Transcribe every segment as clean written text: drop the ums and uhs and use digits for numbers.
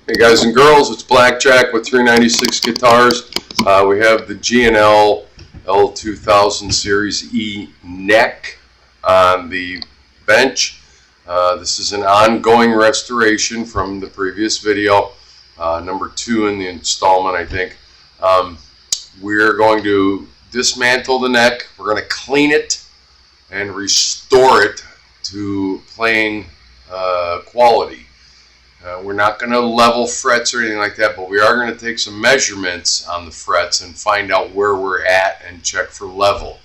Hey guys and girls, it's Blackjack with 396 guitars. We have the L L2000 Series E neck on the bench. This is an ongoing restoration from the previous video, number 2 in the installment, I think. We're going to dismantle the neck. We're going to clean it and restore it to playing quality. We're not going to level frets or anything like that, but we are going to take some measurements on the frets and find out where we're at and check for level.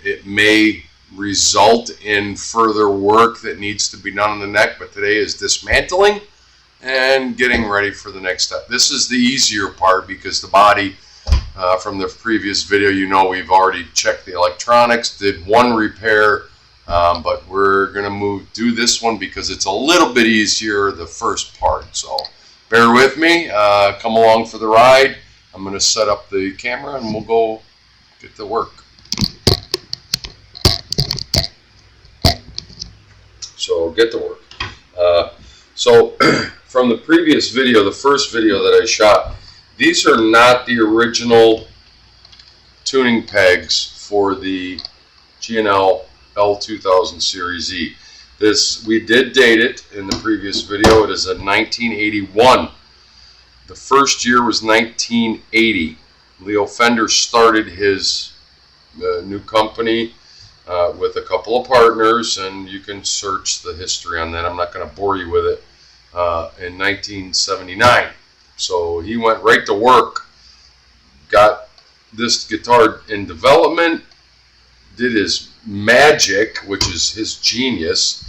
It may result in further work that needs to be done on the neck, but today is dismantling and getting ready for the next step. This is the easier part because the body, from the previous video, you know we've already checked the electronics, did one repair, but we're going to do this one because it's a little bit easier, the first part. So bear with me, come along for the ride. I'm going to set up the camera and we'll go get to work. So get to work. So from the previous video, the first video that I shot, these are not the original tuning pegs for the L L2000 Series E. This, we did date it in the previous video. It is a 1981. The first year was 1980. Leo Fender started his new company with a couple of partners, and you can search the history on that. I'm not going to bore you with it. In 1979. So he went right to work, got this guitar in development, did his magic, which is his genius,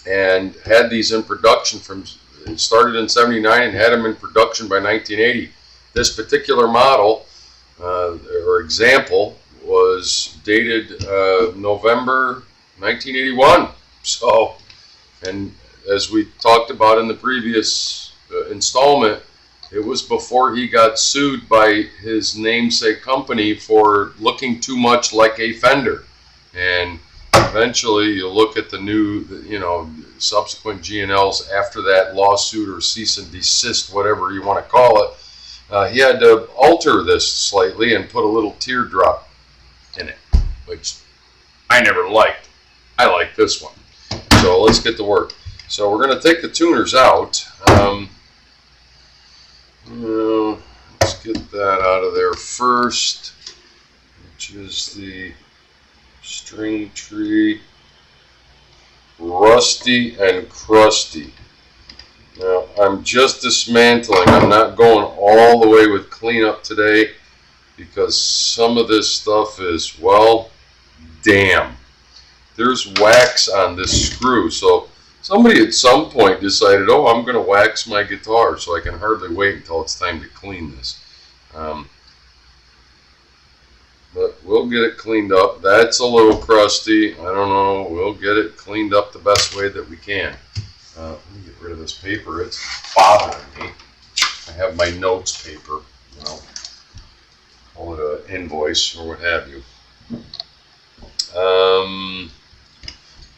and had these in production from, it started in 79 and had them in production by 1980. This particular model, or example, was dated November 1981. So, and as we talked about in the previous installment, it was before he got sued by his namesake company for looking too much like a Fender. And eventually you look at the new, you know, subsequent G&Ls after that lawsuit or cease and desist, whatever you want to call it. He had to alter this slightly and put a little teardrop in it, which I never liked. I like this one. So let's get to work. So we're going to take the tuners out. Let's get that out of there first, which is the string tree, rusty and crusty. Now I'm just dismantling. I'm not going all the way with cleanup today because some of this stuff is, well, damn. There's wax on this screw. So somebody at some point decided, oh, I'm going to wax my guitar, so I can hardly wait until it's time to clean this. But we'll get it cleaned up. That's a little crusty. I don't know. We'll get it cleaned up the best way that we can. Let me get rid of this paper. It's bothering me. I have my notes paper. You know, call it an invoice or what have you.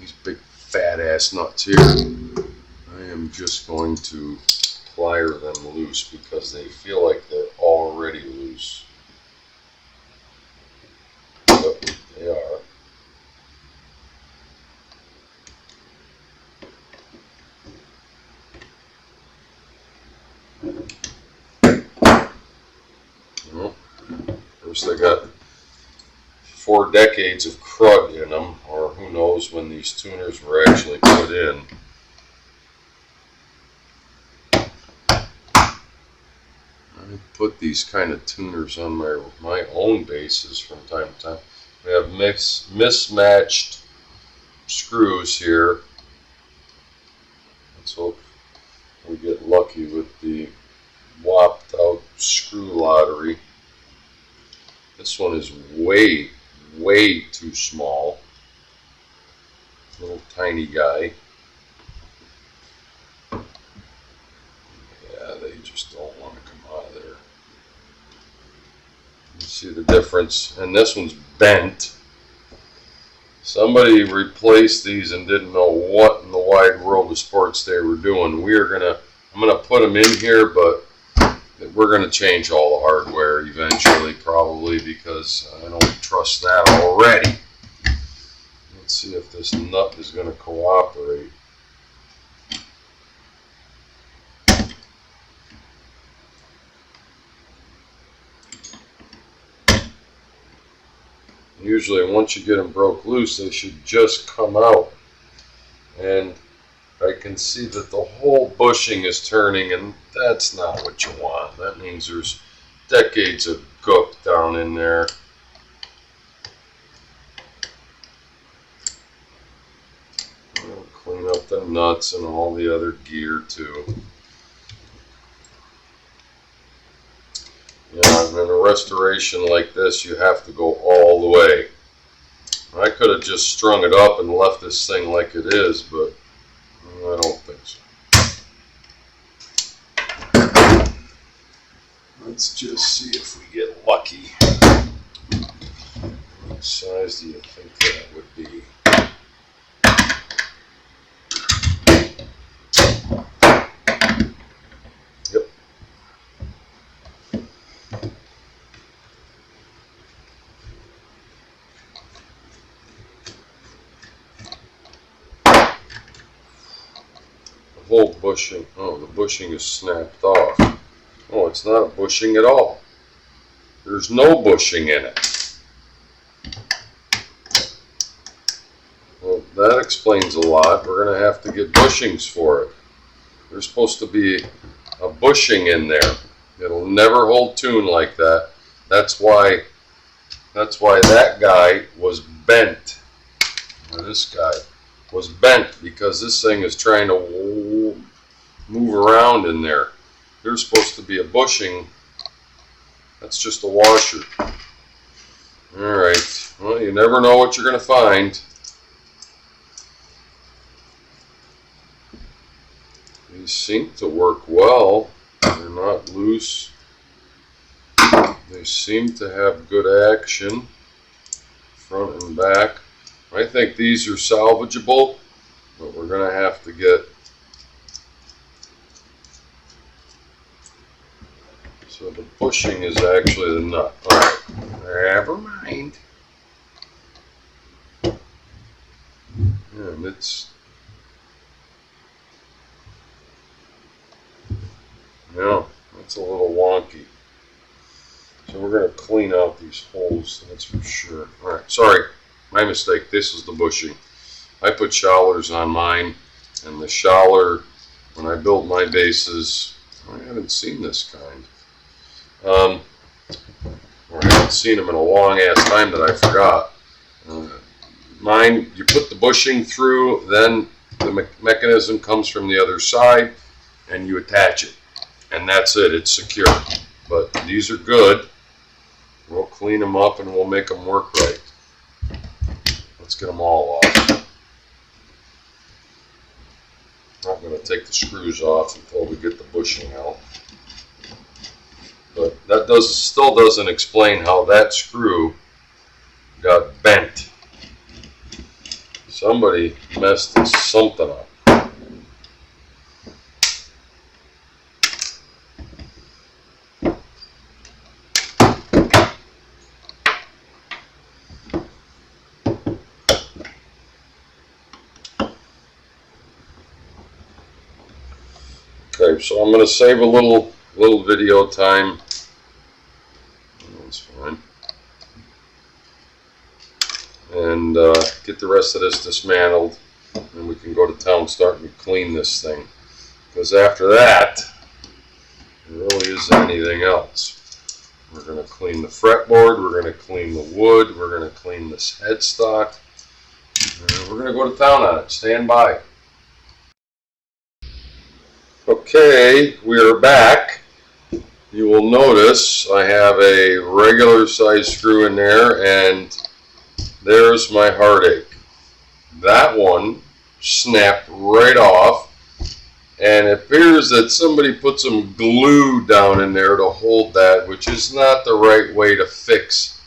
These big fat ass nuts here, I am just going to plier them loose because they feel like they're already loose. But they are. Well, first I got 4 decades of crud in them, or who knows when these tuners were actually put in. I put these kind of tuners on my own bases from time to time. We have mismatched screws here. Let's hope we get lucky with the whopped out screw lottery. This one is way too small. Little tiny guy. Yeah, they just don't want to come out of there. You see the difference? And this one's bent. Somebody replaced these and didn't know what in the wide world of sports they were doing. I'm gonna put them in here, but we're gonna change all the hardware eventually, probably, because I don't trust that already. Let's see if this nut is gonna cooperate. Usually once you get them broke loose, they should just come out. And I can see that the whole bushing is turning, and that's not what you want. That means there's decades of gook down in there. I'll clean up the nuts and all the other gear too. Yeah, and in a restoration like this, you have to go all the way. I could have just strung it up and left this thing like it is, but I don't think so. Let's just see if we get lucky. What size do you think that would be? Whole bushing. Oh, the bushing is snapped off. Oh, it's not a bushing at all. There's no bushing in it. Well, that explains a lot. We're going to have to get bushings for it. There's supposed to be a bushing in there. It'll never hold tune like that. That's why that guy was bent. Or this guy was bent, because this thing is trying to move around in there. There's supposed to be a bushing. That's just a washer. Alright, well, you never know what you're going to find. These seem to work well. They're not loose. They seem to have good action, front and back. I think these are salvageable, but we're going to have to get. So the bushing is actually the nut. Alright, never mind. And it's. No, that's a little wonky. So we're going to clean out these holes, that's for sure. Alright, sorry. My mistake. This is the bushing. I put showlers on mine, and the showler, when I built my bases, I haven't seen this kind. Or I haven't seen them in a long ass time that I forgot. Mine, you put the bushing through, then the mechanism comes from the other side, and you attach it. And that's it. It's secure. But these are good. We'll clean them up and we'll make them work right. Let's get them all off. I'm not going to take the screws off until we get the bushing out. But that still doesn't explain how that screw got bent. Somebody messed something up. Okay, so I'm going to save a little video time. That's fine. And get the rest of this dismantled, and we can go to town, start and clean this thing. Because after that, there really isn't anything else. We're going to clean the fretboard, we're going to clean the wood, we're going to clean this headstock, and we're going to go to town on it. Stand by. Okay, we are back. You will notice I have a regular size screw in there, and there's my heartache. That one snapped right off, and it appears that somebody put some glue down in there to hold that, which is not the right way to fix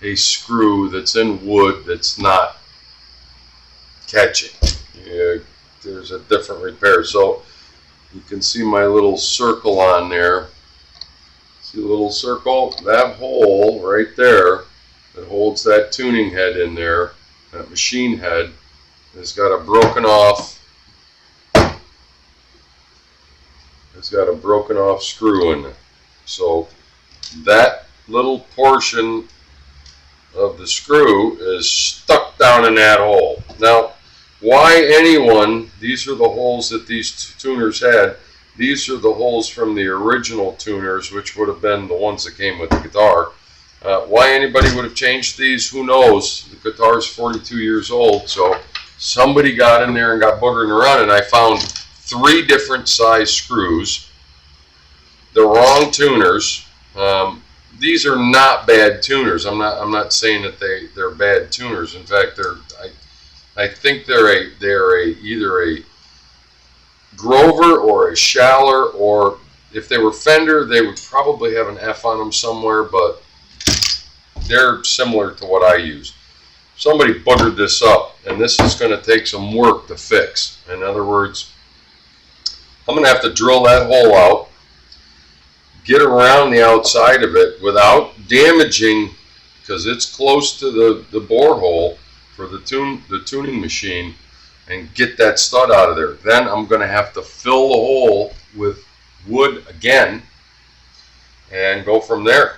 a screw that's in wood that's not catching. Yeah, there's a different repair. So you can see my little circle on there. See the little circle? That hole right there that holds that tuning head in there, that machine head, has got a broken off. It's got a broken off screw in it. So that little portion of the screw is stuck down in that hole. Now, why anyone, these are the holes that these tuners had. These are the holes from the original tuners, which would have been the ones that came with the guitar. Why anybody would have changed these, who knows? The guitar's 42 years old, so somebody got in there and got boogering around, and I found 3 different size screws, the wrong tuners. These are not bad tuners. I'm not saying that they're bad tuners. In fact, I think they're either a Grover or a Schaller, or if they were Fender, they would probably have an F on them somewhere, but they're similar to what I use. Somebody buggered this up, and this is going to take some work to fix. In other words, I'm going to have to drill that hole out, get around the outside of it without damaging, because it's close to the bore hole for the tuning machine, and get that stud out of there. Then I'm going to have to fill the hole with wood again and go from there.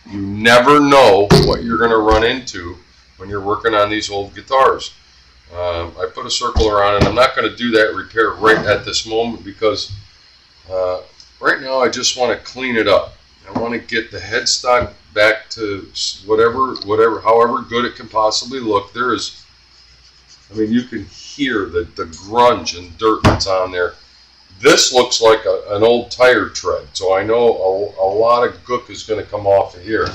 You never know what you're going to run into when you're working on these old guitars. I put a circle around it. I'm not going to do that repair right at this moment because right now I just want to clean it up. I want to get the headstock back to however good it can possibly look. You can hear the grunge and dirt that's on there. This looks like an old tire tread, so I know a lot of gook is going to come off of here.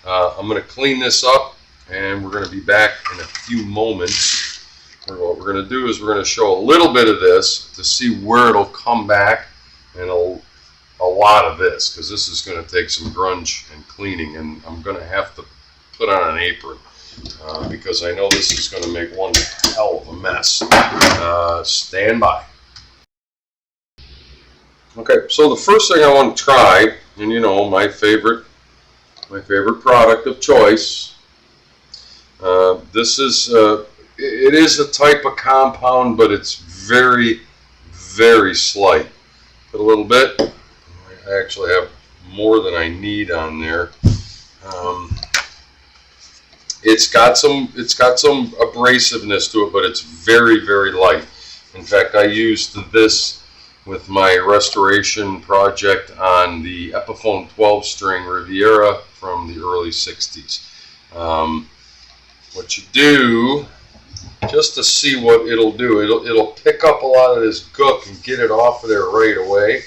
I'm going to clean this up, and we're going to be back in a few moments. What we're going to do is we're going to show a little bit of this to see where it'll come back, and a lot of this, because this is going to take some grunge and cleaning, and I'm going to have to put on an apron. Because I know this is going to make one hell of a mess. Stand by. Okay, so the first thing I want to try, and you know, my favorite product of choice. This is it is a type of compound, but it's very, very slight. Put a little bit. I actually have more than I need on there. It's got some abrasiveness to it, but it's very, very light. In fact, I used this with my restoration project on the Epiphone 12-string Riviera from the early 60s. What you do, just to see what it'll do, it'll pick up a lot of this gook and get it off of there right away.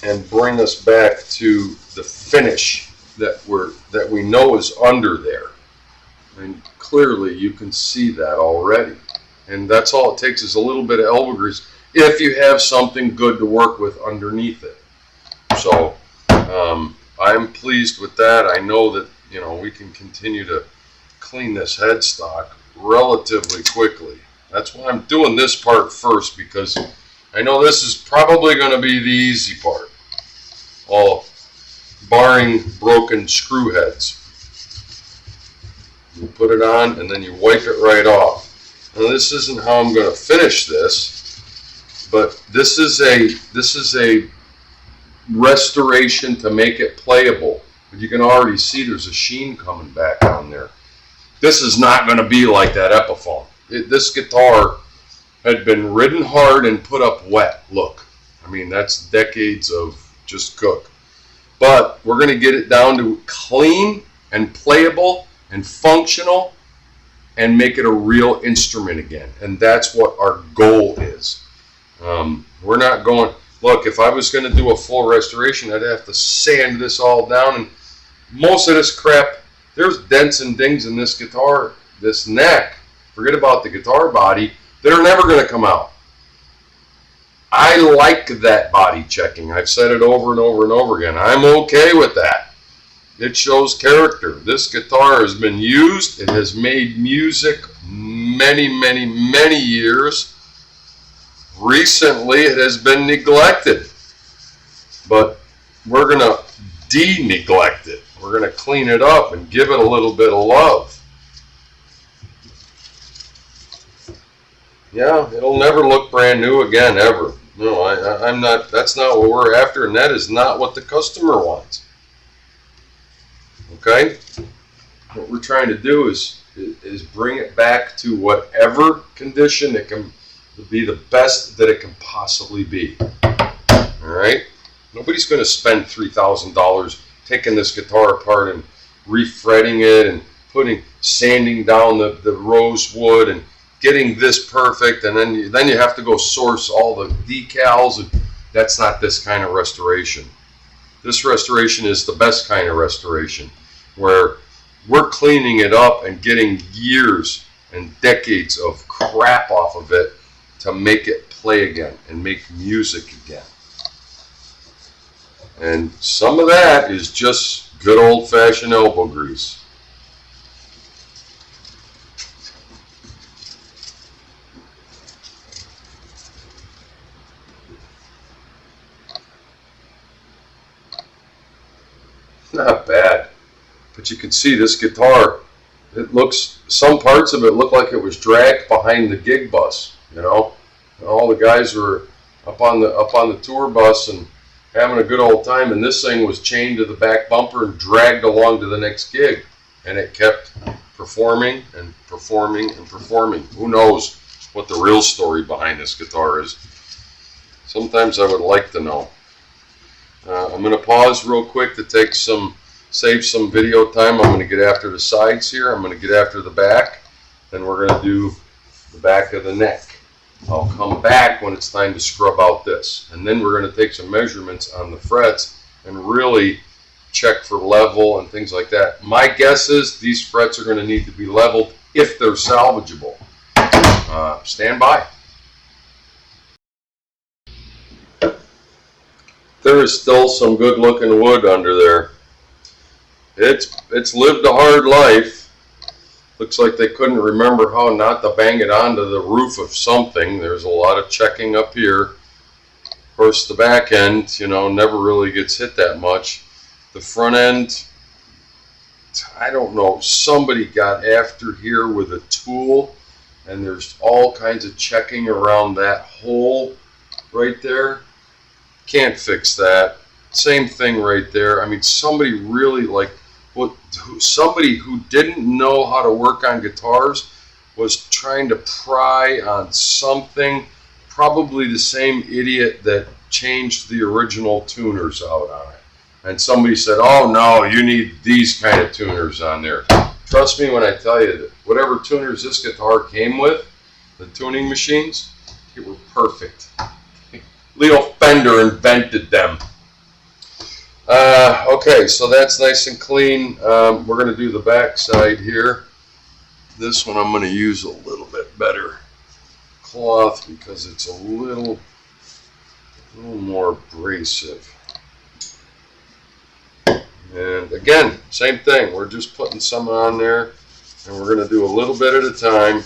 And bring us back to the finish that we know is under there. I mean, clearly you can see that already. And that's all it takes is a little bit of elbow grease if you have something good to work with underneath it. So I'm pleased with that. I know that, you know, we can continue to clean this headstock relatively quickly. That's why I'm doing this part first, because I know this is probably going to be the easy part. All barring broken screw heads. You put it on and then you wipe it right off. Now this isn't how I'm going to finish this, but this is a restoration to make it playable. But you can already see there's a sheen coming back on there. This is not going to be like that Epiphone. This guitar had been ridden hard and put up wet. Look, I mean, that's decades of just cook. But we're going to get it down to clean and playable and functional and make it a real instrument again. And that's what our goal is. We're not going, look, if I was going to do a full restoration, I'd have to sand this all down. And most of this crap, there's dents and dings in this guitar, this neck, forget about the guitar body, that are never going to come out. I like that body checking. I've said it over and over and over again. I'm okay with that. It shows character. This guitar has been used. It has made music many, many, many years. Recently, it has been neglected. But we're going to de-neglect it. We're going to clean it up and give it a little bit of love. Yeah, it'll never look brand new again, ever. No, I'm not. That's not what we're after, and that is not what the customer wants. Okay? What we're trying to do is bring it back to whatever condition it can be, the best that it can possibly be. All right? Nobody's going to spend $3,000 taking this guitar apart and refretting it and sanding down the rosewood and getting this perfect, and then you have to go source all the decals, and that's not this kind of restoration. This restoration is the best kind of restoration, where we're cleaning it up and getting years and decades of crap off of it to make it play again and make music again. And some of that is just good old-fashioned elbow grease. Not bad, but you can see this guitar, some parts of it look like it was dragged behind the gig bus, you know. And all the guys were up on the tour bus and having a good old time, and this thing was chained to the back bumper and dragged along to the next gig, and it kept performing and performing and performing. Who knows what the real story behind this guitar is? Sometimes I would like to know. I'm going to pause real quick to save some video time. I'm going to get after the sides here. I'm going to get after the back. Then we're going to do the back of the neck. I'll come back when it's time to scrub out this. And then we're going to take some measurements on the frets and really check for level and things like that. My guess is these frets are going to need to be leveled if they're salvageable. Stand by. There is still some good looking wood under there. It's lived a hard life. Looks like they couldn't remember how not to bang it onto the roof of something. There's a lot of checking up here. Of course, the back end, never really gets hit that much. The front end, I don't know, somebody got after here with a tool, and there's all kinds of checking around that hole right there. Can't fix that. Same thing right there. I mean, somebody really somebody who didn't know how to work on guitars was trying to pry on something. Probably the same idiot that changed the original tuners out on it. And somebody said, "Oh no, you need these kind of tuners on there." Trust me when I tell you that whatever tuners this guitar came with, the tuning machines, they were perfect. Leo Fender invented them. Okay, so that's nice and clean. We're going to do the back side here. This one I'm going to use a little bit better cloth because it's a little more abrasive. And again, same thing. We're just putting some on there, and we're going to do a little bit at a time.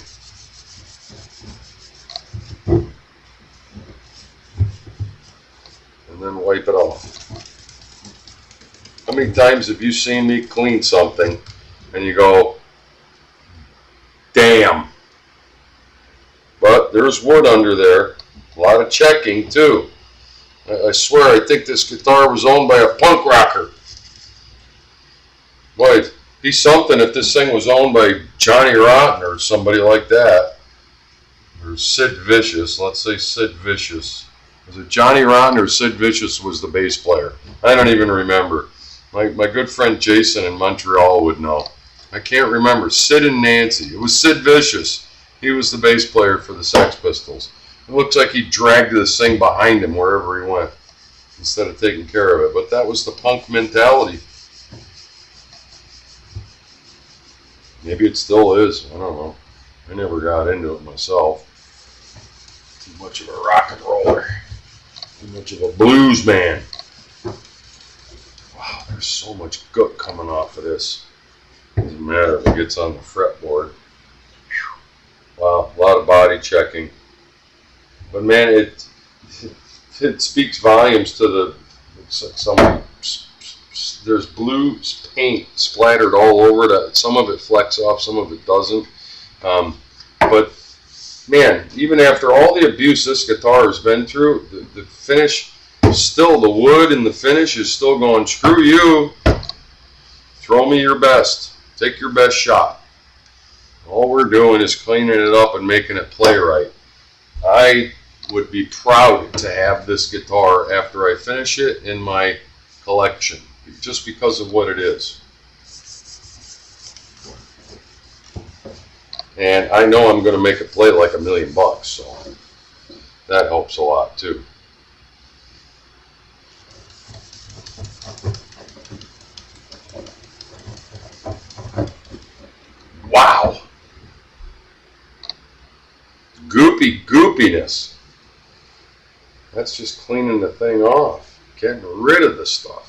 And then wipe it off. How many times have you seen me clean something and you go, damn? But there's wood under there. A lot of checking too. I swear, I think this guitar was owned by a punk rocker. Boy, be something if this thing was owned by Johnny Rotten or somebody like that. Or Sid Vicious. Let's say Sid Vicious. Was it Johnny Rotten or Sid Vicious was the bass player? I don't even remember. My good friend Jason in Montreal would know. I can't remember. Sid and Nancy. It was Sid Vicious. He was the bass player for the Sex Pistols. It looks like he dragged this thing behind him wherever he went instead of taking care of it. But that was the punk mentality. Maybe it still is. I don't know. I never got into it myself. Too much of a rock and roller. Too much of a blues man. Wow, there's so much gook coming off of this. Doesn't matter if it gets on the fretboard. Wow, a lot of body checking. But man, it speaks volumes to the, there's blue paint splattered all over it. Some of it flecks off, some of it doesn't. But man, even after all the abuse this guitar has been through, the finish, still the wood and the finish is still going, screw you, throw me your best, take your best shot. All we're doing is cleaning it up and making it play right. I would be proud to have this guitar after I finish it in my collection, just because of what it is. And I know I'm going to make it play like $1 million, so that helps a lot too. Wow! Goopiness. That's just cleaning the thing off, getting rid of the stuff.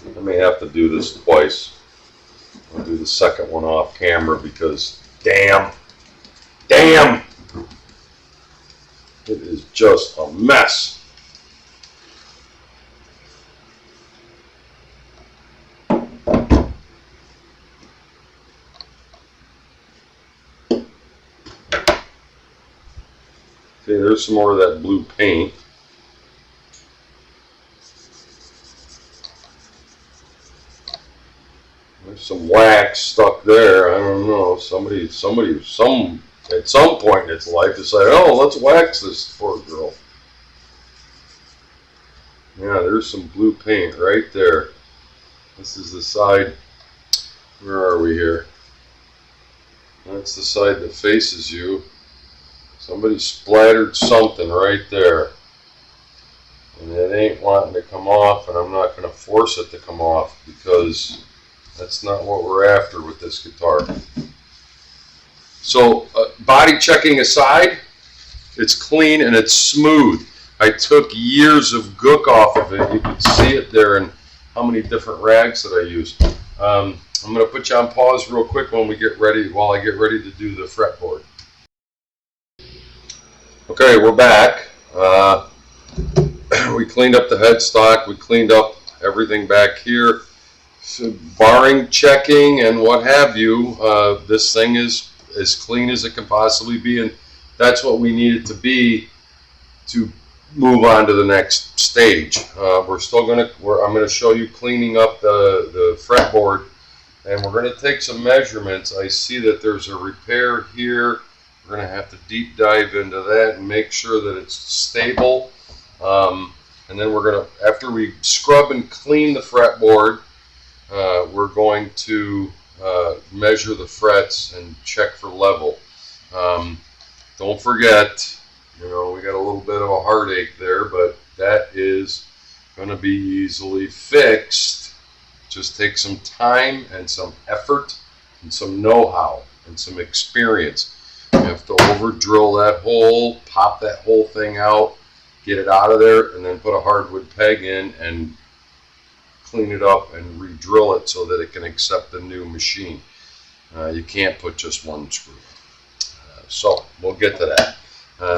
I may have to do this twice. I'll do the second one off camera because damn, it is just a mess. Okay, there's some more of that blue paint. There's some wax stuck there. I don't know. Somebody, at some point in its life decided, oh, let's wax this poor girl. Yeah, there's some blue paint right there. This is the side. Where are we here? That's the side that faces you. Somebody splattered something right there. And it ain't wanting to come off, and I'm not going to force it to come off because that's not what we're after with this guitar. So, body checking aside, it's clean and it's smooth. I took years of gook off of it. You can see it there and how many different rags that I used. I'm going to put you on pause real quick while I get ready to do the fretboard. Okay, we're back. We cleaned up the headstock. We cleaned up everything back here. So barring checking and what have you, this thing is as clean as it can possibly be, and that's what we need it to be to move on to the next stage. I'm going to show you cleaning up the fretboard, and we're going to take some measurements. I see that there's a repair here. We're going to have to deep dive into that and make sure that it's stable. And then we're going to, after we scrub and clean the fretboard, we're going to measure the frets and check for level. Don't forget, we got a little bit of a heartache there, but that is going to be easily fixed. Just take some time and some effort and some know-how and some experience. You have to over drill that hole, pop that whole thing out, get it out of there, and then put a hardwood peg in and clean it up and re-drill it so that it can accept the new machine. You can't put just one screw. So we'll get to that.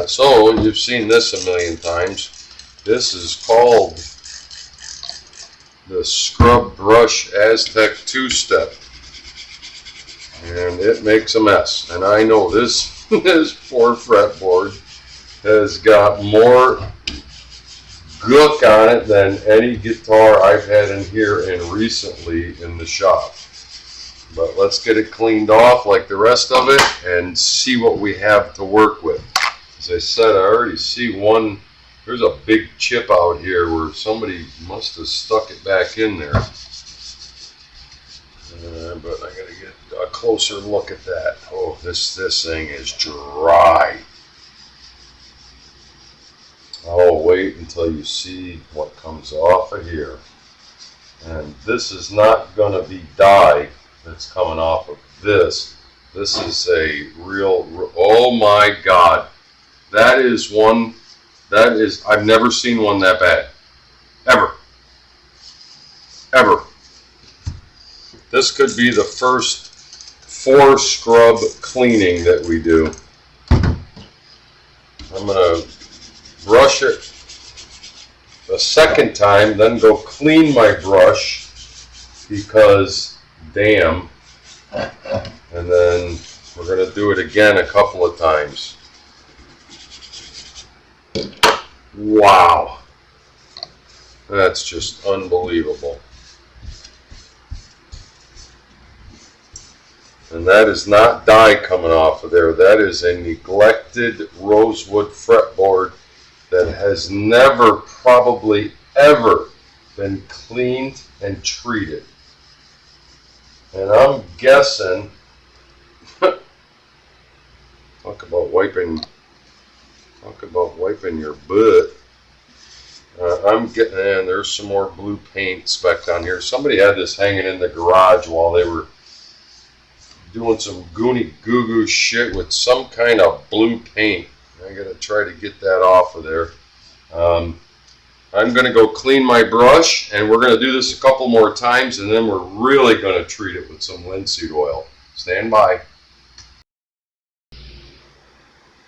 So you've seen this a million times. This is called the Scrub Brush Aztec 2-step. And it makes a mess. And I know this poor fretboard has got more gook on it than any guitar I've had in here and recently in the shop. But let's get it cleaned off like the rest of it and see what we have to work with. As I said, I already see one. There's a big chip out here where somebody must have stuck it back in there. But I gotta get a closer look at that. Oh, this thing is dry. Oh, wait until you see what comes off of here. And this is not going to be dye that's coming off of this. This is a real, oh my God. That is one, I've never seen one that bad. Ever. Ever. This could be the first 4 scrub cleaning that we do. I'm going to brush it a second time, then go clean my brush because damn. And then we're going to do it again a couple of times. Wow. That's just unbelievable. And that is not dye coming off of there. That is a neglected rosewood fretboard that has never, probably ever, been cleaned and treated. And I'm guessing, talk about wiping your butt. I'm getting, and there's some more blue paint specked on here. Somebody had this hanging in the garage while they were doing some goony goo goo shit with some kind of blue paint. I gotta try to get that off of there. I'm gonna go clean my brush, and we're gonna do this a couple more times, and then we're really gonna treat it with some linseed oil. Stand by.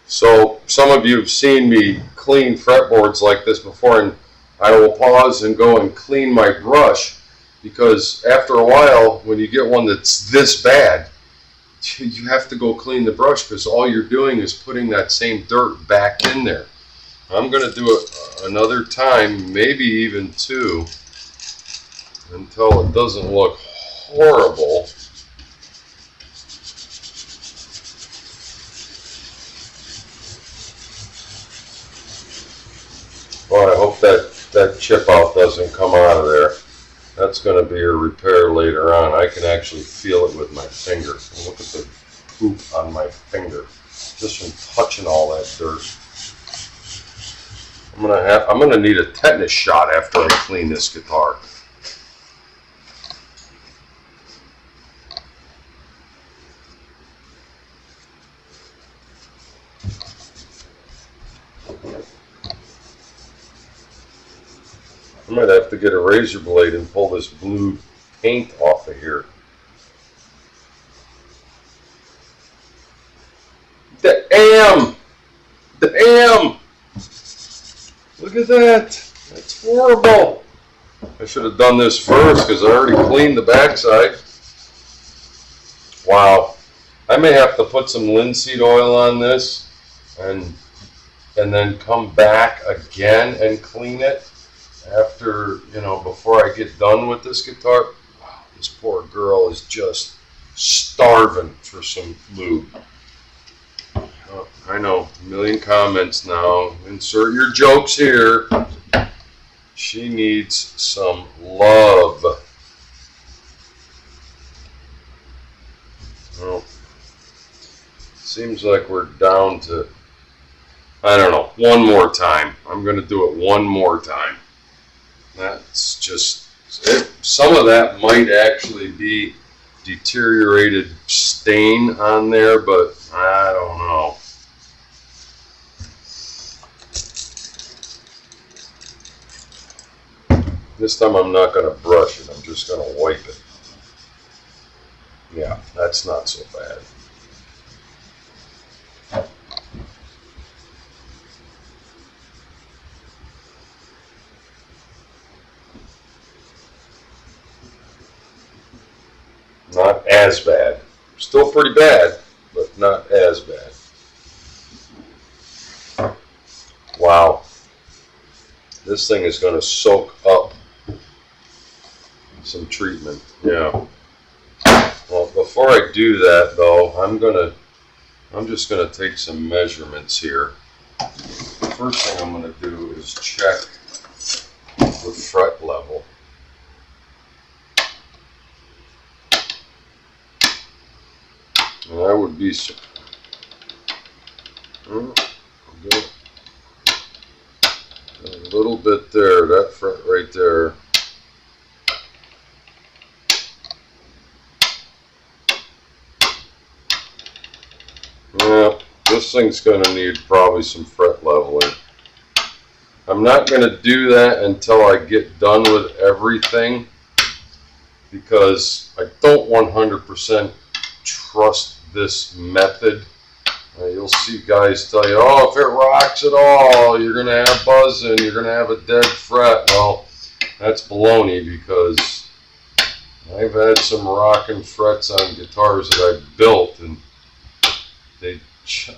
So some of you have seen me clean fretboards like this before, and I will pause and go and clean my brush, because after a while, when you get one that's this bad, you have to go clean the brush because all you're doing is putting that same dirt back in there. I'm going to do it another time, maybe even 2, until it doesn't look horrible. Boy, I hope that chip out doesn't come out of there. That's going to be a repair later on. I can actually feel it with my finger. Look at the poop on my finger, just from touching all that dirt. I'm gonna need a tetanus shot after I clean this guitar. I might have to get a razor blade and pull this blue paint off of here. Damn! Damn! Look at that! That's horrible! I should have done this first because I already cleaned the backside. Wow. I may have to put some linseed oil on this and then come back again and clean it after, before I get done with this guitar. Wow, this poor girl is just starving for some lube. Oh, I know, a million comments now. Insert your jokes here. She needs some love. Well, seems like we're down to, I don't know, one more time. I'm going to do it one more time. That's just it. Some of that might actually be deteriorated stain on there, but I don't know. This time I'm not going to brush it. I'm just going to wipe it. Yeah, that's not so bad. Not as bad. Still pretty bad, but not as bad. Wow. This thing is going to soak up some treatment. Yeah. Well, before I do that though, I'm just gonna take some measurements here. The first thing I'm gonna do is check the fret level. And I would be a little bit there, that fret right there. this thing's going to need probably some fret leveling. I'm not going to do that until I get done with everything, because I don't 100% trust this method. You'll see guys tell you, oh, if it rocks at all, you're going to have buzzing, you're going to have a dead fret. Well, that's baloney, because I've had some rocking frets on guitars that I've built, and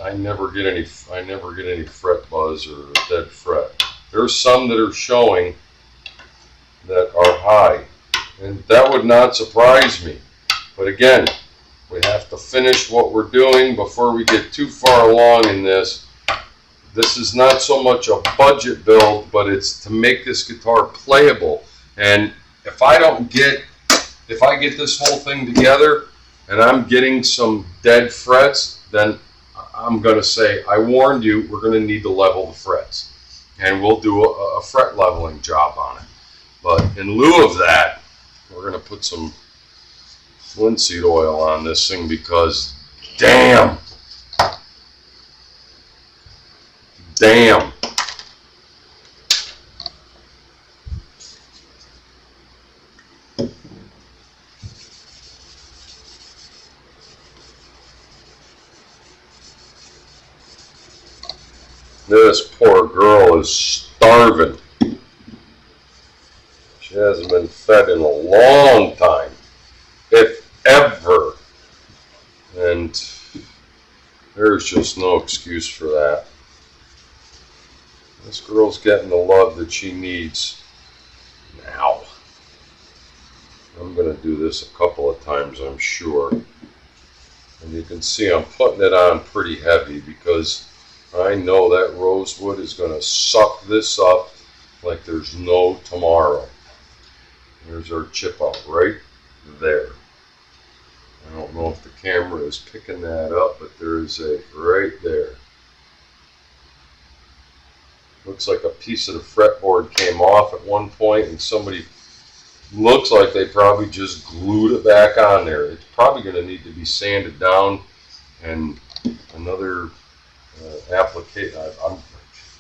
I never get any fret buzz or a dead fret. There's some that are showing that are high, and that would not surprise me. But again, we have to finish what we're doing before we get too far along in this. This is not so much a budget build, but it's to make this guitar playable. And if I get this whole thing together and I'm getting some dead frets, then I'm going to say, I warned you, we're going to need to level the frets. And we'll do a fret leveling job on it. But in lieu of that, we're going to put some linseed oil on this thing, because damn. This poor girl is starving. She hasn't been fed in a long time, if ever. And there's just no excuse for that. This girl's getting the love that she needs now. I'm going to do this a couple of times, I'm sure. And you can see I'm putting it on pretty heavy, because I know that rosewood is going to suck this up like there's no tomorrow. There's our chip out right there. I don't know if the camera is picking that up, but there is a right there. Looks like a piece of the fretboard came off at one point, and somebody looks like they probably just glued it back on there. It's probably going to need to be sanded down, and another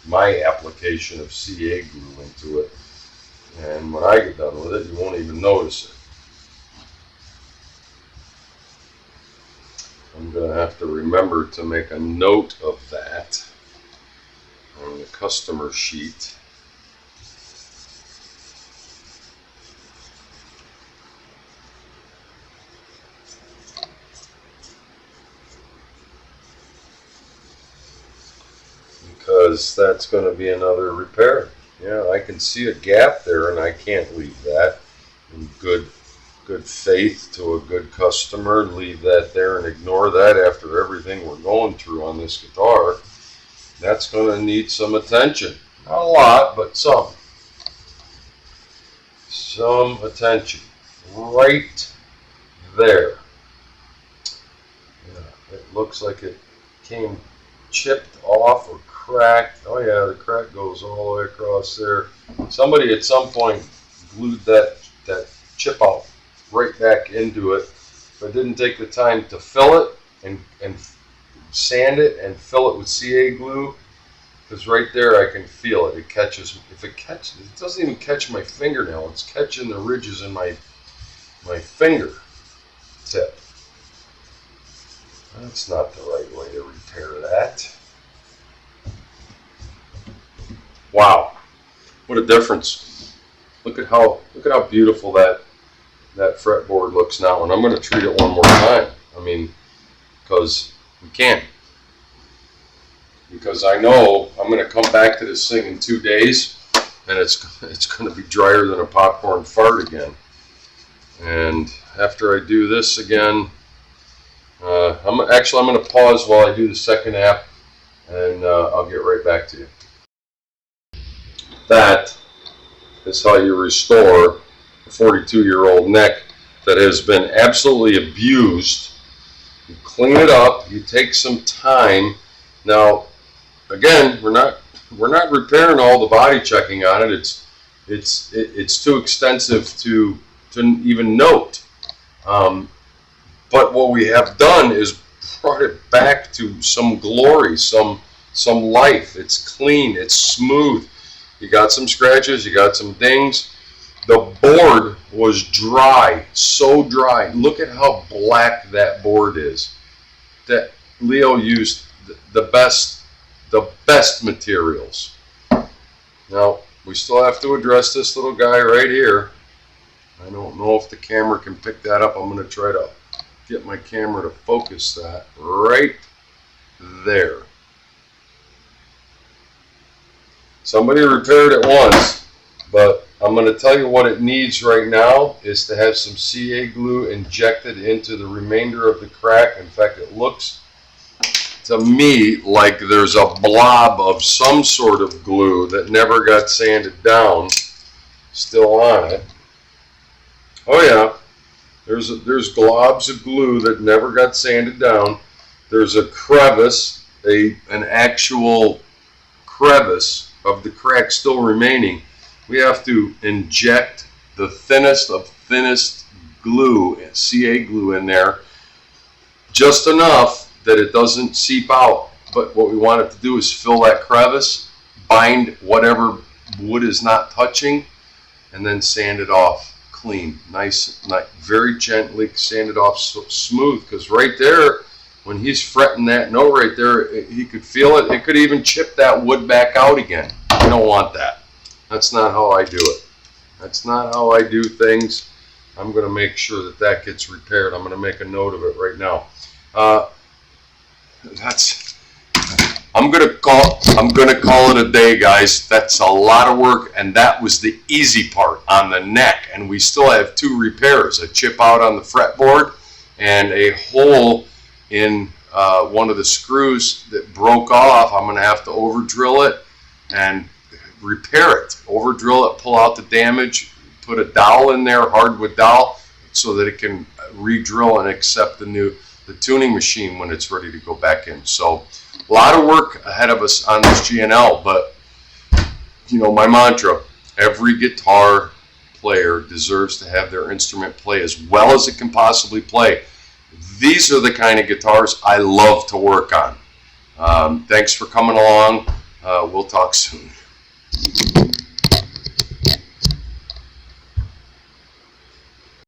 my application of CA glue into it. And when I get done with it, you won't even notice it. I'm going to have to remember to make a note of that on the customer sheet. Because that's going to be another repair. Yeah, I can see a gap there, and I can't leave that. In good faith to a good customer, leave that there and ignore that after everything we're going through on this guitar. That's going to need some attention. Not a lot, but some. Some attention. Right there. Yeah, it looks like it came chipped off or cracked. Oh yeah, the crack goes all the way across there. Somebody at some point glued that chip out right back into it, but didn't take the time to fill it and sand it and fill it with CA glue, because right there I can feel it. It catches. If it catches, it doesn't even catch my fingernail. It's catching the ridges in my finger tip. That's not the right way to repair that. Wow, what a difference! Look at how beautiful that fretboard looks now, and I'm going to treat it one more time. I mean, because we can. Because I know I'm going to come back to this thing in 2 days, and it's going to be drier than a popcorn fart again. And after I do this again, I'm going to pause while I do the second app, and I'll get right back to you. That is how you restore a 42-year-old neck that has been absolutely abused. You clean it up. You take some time. Now, again, we're not repairing all the body checking on it. It's too extensive to even note. But what we have done is brought it back to some glory, some life. It's clean, it's smooth. You got some scratches, you got some dings. The board was dry, so dry. Look at how black that board is. That Leo used the best materials. Now, we still have to address this little guy right here. I don't know if the camera can pick that up. I'm going to try to get my camera to focus that right there. Somebody repaired it once, but I'm going to tell you what it needs right now is to have some CA glue injected into the remainder of the crack. In fact, it looks to me like there's a blob of some sort of glue that never got sanded down still on it. Oh yeah, there's globs of glue that never got sanded down. There's a crevice, an actual crevice of the crack still remaining. We have to inject the thinnest of thinnest glue, CA glue in there, just enough that it doesn't seep out. But what we want it to do is fill that crevice, bind whatever wood is not touching, and then sand it off clean, nice, very gently sand it off so smooth, because right there, when he's fretting that note right there, he could feel it. It could even chip that wood back out again. You don't want that. That's not how I do it. That's not how I do things. I'm going to make sure that that gets repaired. I'm going to make a note of it right now. I'm going to call it a day, guys. That's a lot of work, and that was the easy part on the neck. And we still have two repairs: a chip out on the fretboard and a hole in one of the screws that broke off. I'm going to have to over drill it and repair it. Over drill it, pull out the damage, put a dowel in there, hardwood dowel, so that it can re-drill and accept the tuning machine when it's ready to go back in. So a lot of work ahead of us on this GNL, but you know my mantra: every guitar player deserves to have their instrument play as well as it can possibly play. These are the kind of guitars I love to work on. Thanks for coming along. We'll talk soon.